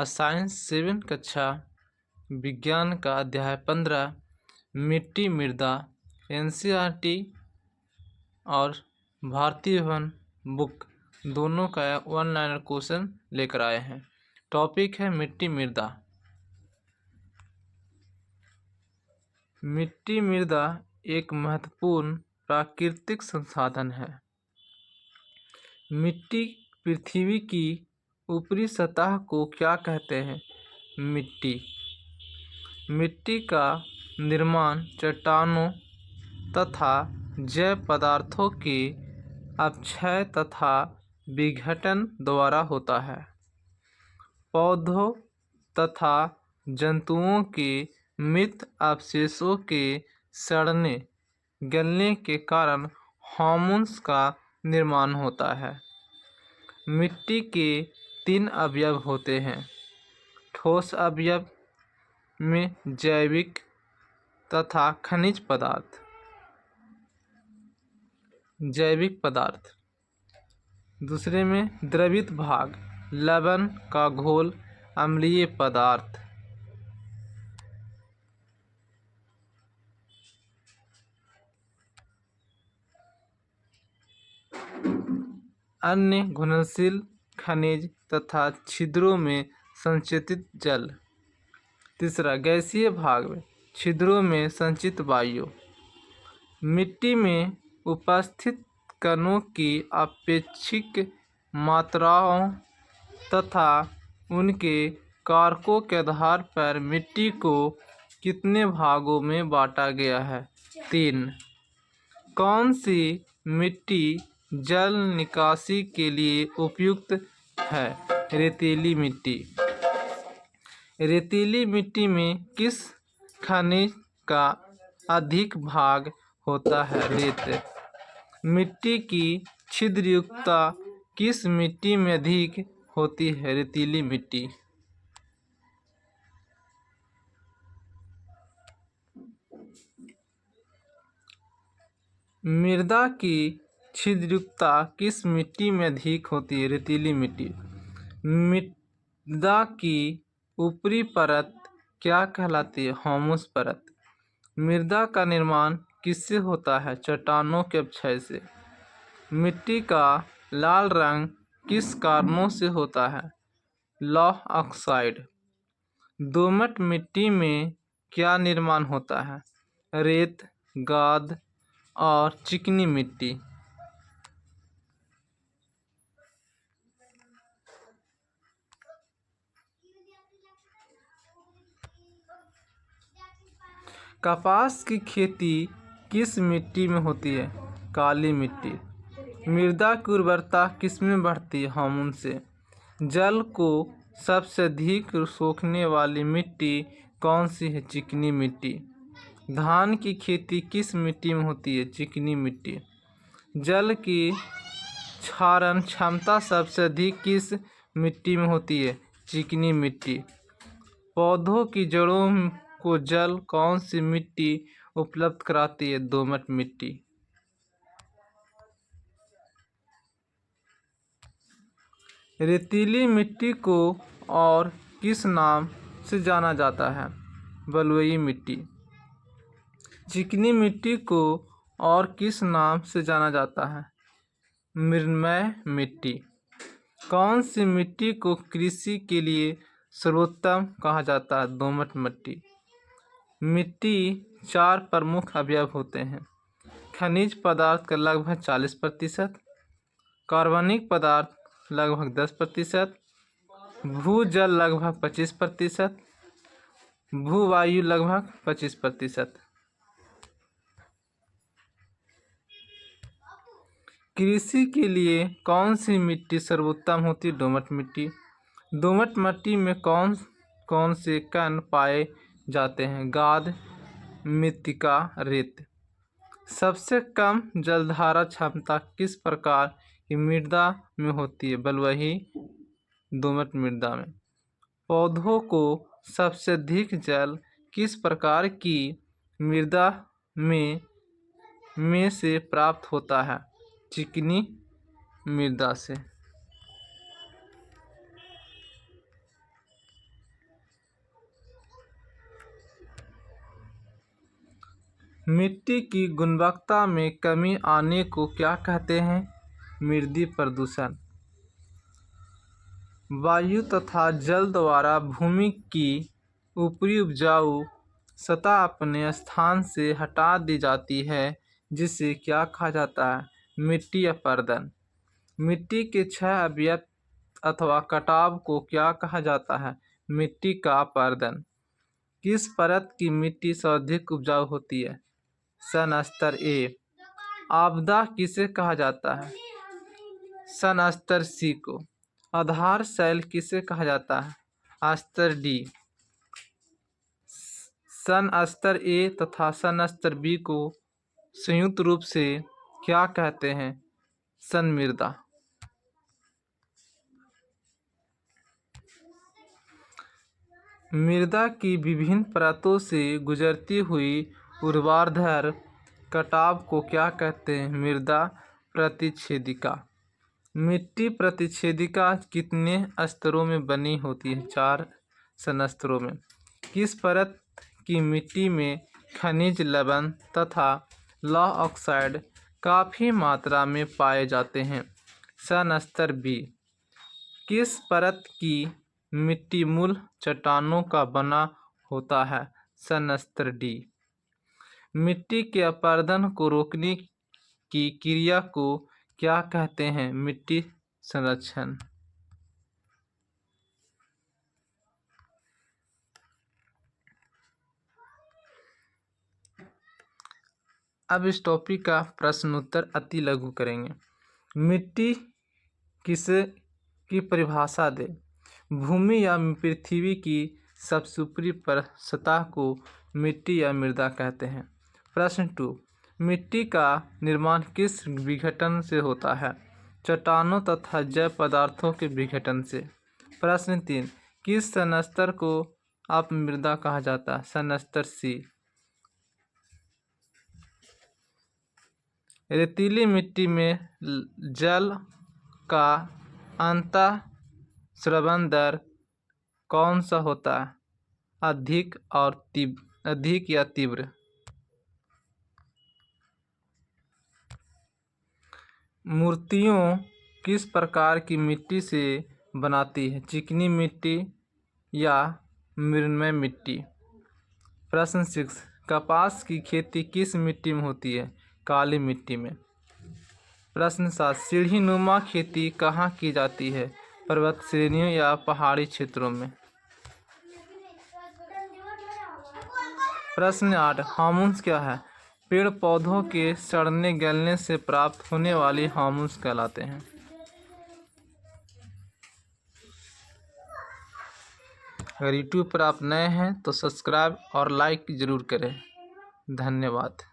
Science 7 कक्षा विज्ञान का अध्याय 15 मिट्टी मृदा NCERT और भारतीय वन बुक दोनों का 1 लाइनर क्वेश्चन लेकर आए हैं। टॉपिक है मिट्टी मृदा। मिट्टी मृदा एक महत्वपूर्ण प्राकृतिक संसाधन है। मिट्टी पृथ्वी की ऊपरी सतह को क्या कहते हैं? मिट्टी का निर्माण चट्टानों तथा जैव पदार्थों के अपक्षय तथा विघटन द्वारा होता है। पौधों तथा जंतुओं के मृत अवशेषों के सड़ने गलने के कारण ह्यूमस का निर्माण होता है। मिट्टी के 3 अवयव होते हैं। ठोस अवयव में जैविक तथा खनिज पदार्थ। दूसरे में द्रवित भाग, लवण का घोल, अम्लीय पदार्थ। अन्य घुलनशील खनिज तथा छिद्रों में संचित जल। तीसरा गैसीय भाग में छिद्रों में संचित वायु। मिट्टी में उपस्थित कणों की अपेक्षिक मात्राओं तथा उनके कारकों के आधार पर मिट्टी को कितने भागों में बांटा गया है? 3। कौन सी मिट्टी जल निकासी के लिए उपयुक्त है? रेतीली मिट्टी। रेतीली मिट्टी में किस खनिज का अधिक भाग होता है? रेत। मिट्टी की छिद्रयुक्तता किस मिट्टी में अधिक होती है? रेतीली मिट्टी। मृदा की छिद्रयुक्तता किस मिट्टी में अधिक होती है? रेतीली मिट्टी। मृदा की ऊपरी परत क्या कहलाती है? ह्यूमस परत। मृदा का निर्माण किससे होता है? चट्टानों के अपक्षय से। मिट्टी का लाल रंग किस कारणों से होता है? लौह ऑक्साइड। दोमट मिट्टी में क्या निर्माण होता है? रेत, गाद और चिकनी मिट्टी। कपास की खेती किस मिट्टी में होती है? काली मिट्टी। मृदा की उर्वरता किसमें बढ़ती है? ह्यूमस से। जल को सबसे अधिक सोखने वाली मिट्टी कौन सी है? चिकनी मिट्टी। धान की खेती किस मिट्टी में होती है? चिकनी मिट्टी। जल की क्षारण क्षमता सबसे अधिक किस मिट्टी में होती है? चिकनी मिट्टी। पौधों की जड़ों को जल कौन सी मिट्टी उपलब्ध कराती है? दोमट मिट्टी। रेतीली मिट्टी को और किस नाम से जाना जाता है? बलुई मिट्टी। चिकनी मिट्टी को और किस नाम से जाना जाता है? मृण्मय मिट्टी। कौन सी मिट्टी को कृषि के लिए सर्वोत्तम कहा जाता है? दोमट मिट्टी। मिट्टी 4 प्रमुख अवयव होते हैं। खनिज पदार्थ का लगभग 40%, कार्बनिक पदार्थ लगभग 10%, भूजल लगभग 25%, भूवायु लगभग 25%। कृषि के लिए कौन सी मिट्टी सर्वोत्तम होती है? दोमट मिट्टी। दोमट मिट्टी में कौन कौन से कण पाए जाते हैं? गाद, मृत्तिका, रेत। सबसे कम जलधारा क्षमता किस प्रकार की मृदा में होती है? बलुई दोमट मृदा में। पौधों को सबसे अधिक जल किस प्रकार की मृदा में से प्राप्त होता है? चिकनी मृदा से। मिट्टी की गुणवत्ता में कमी आने को क्या कहते हैं? मृदा प्रदूषण। वायु तथा जल द्वारा भूमि की ऊपरी उपजाऊ सतह अपने स्थान से हटा दी जाती है, जिसे क्या कहा जाता है? मिट्टी अपरदन। मिट्टी के 6 अवयव अथवा कटाव को क्या कहा जाता है? मिट्टी का अपरदन। किस परत की मिट्टी सर्वाधिक उपजाऊ होती है? सन स्तर ए। आपदा किसे कहा जाता है? सन स्तर सी को। आधार शैल किसे कहा जाता है? स्तर डी। सन स्तर ए तथा सन स्तर बी को संयुक्त रूप से क्या कहते हैं? सन मृदा। मृदा की विभिन्न परतों से गुजरती हुई ऊर्ध्वाधर कटाव को क्या कहते हैं? मृदा प्रतिच्छेदिका। मिट्टी प्रतिच्छेदिका कितने स्तरों में बनी होती है? 4 संस्तरों में। किस परत की मिट्टी में खनिज लवण तथा लौह ऑक्साइड काफ़ी मात्रा में पाए जाते हैं? सन स्तर बी। किस परत की मिट्टी मूल चट्टानों का बना होता है? सन स्तर डी। मिट्टी के अपरदन को रोकने की क्रिया को क्या कहते हैं? मिट्टी संरक्षण। अब इस टॉपिक का प्रश्न उत्तर अति लघु करेंगे। मिट्टी किसे की परिभाषा दे। भूमि या पृथ्वी की सबसे ऊपरी पर सतह को मिट्टी या मृदा कहते हैं। प्रश्न 2। मिट्टी का निर्माण किस विघटन से होता है? चट्टानों तथा जैव पदार्थों के विघटन से। प्रश्न 3। किस संस्तर को अपमृदा कहा जाता है? संस्तर सी। रेतीली मिट्टी में जल का अंतः स्रवण दर कौन सा होता है? अधिक या तीव्र? मूर्तियों किस प्रकार की मिट्टी से बनाती है? चिकनी मिट्टी या मृण्मय मिट्टी? प्रश्न 6। कपास की खेती किस मिट्टी में होती है? काली मिट्टी में। प्रश्न 7। सीढ़ी नुमा खेती कहाँ की जाती है? पर्वत श्रेणियों या पहाड़ी क्षेत्रों में? प्रश्न 8। हार्मोन्स क्या है? पेड़ पौधों के सड़ने गलने से प्राप्त होने वाली हार्मोन्स कहलाते हैं। अगर यूट्यूब पर आप नए हैं तो सब्सक्राइब और लाइक जरूर करें। धन्यवाद।